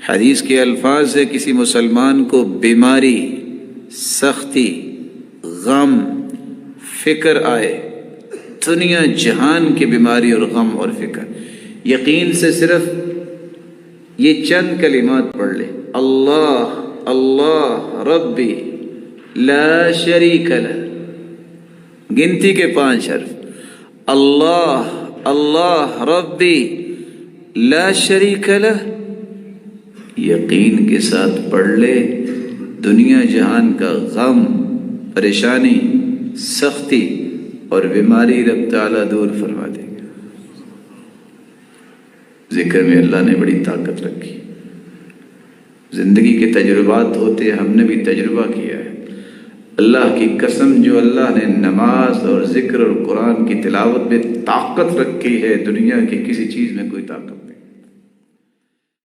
हदीस के अल्फाज से किसी मुसलमान को बीमारी, सख्ती, गम, फिक्र आए, दुनिया जहान की बीमारी और गम और फिक्र, यकीन से सिर्फ ये चंद कलिमात पढ़ ले, अल्लाह अल्लाह रब्बी ला शरीक लह, गिनती के 5 हर्फ, अल्लाह अल्लाह रब्बी ला शरीक लह, यकीन के साथ पढ़ ले, दुनिया जहान का गम, परेशानी, सख्ती और बीमारी रब ताला दूर फरमा देगा। जिक्र में अल्लाह ने बड़ी ताकत रखी। जिंदगी के तजुर्बात होते, हमने भी तजुर्बा किया है। अल्लाह की कसम, जो अल्लाह ने नमाज और जिक्र और कुरान की तिलावत में ताकत रखी है, दुनिया की किसी चीज़ में कोई ताकत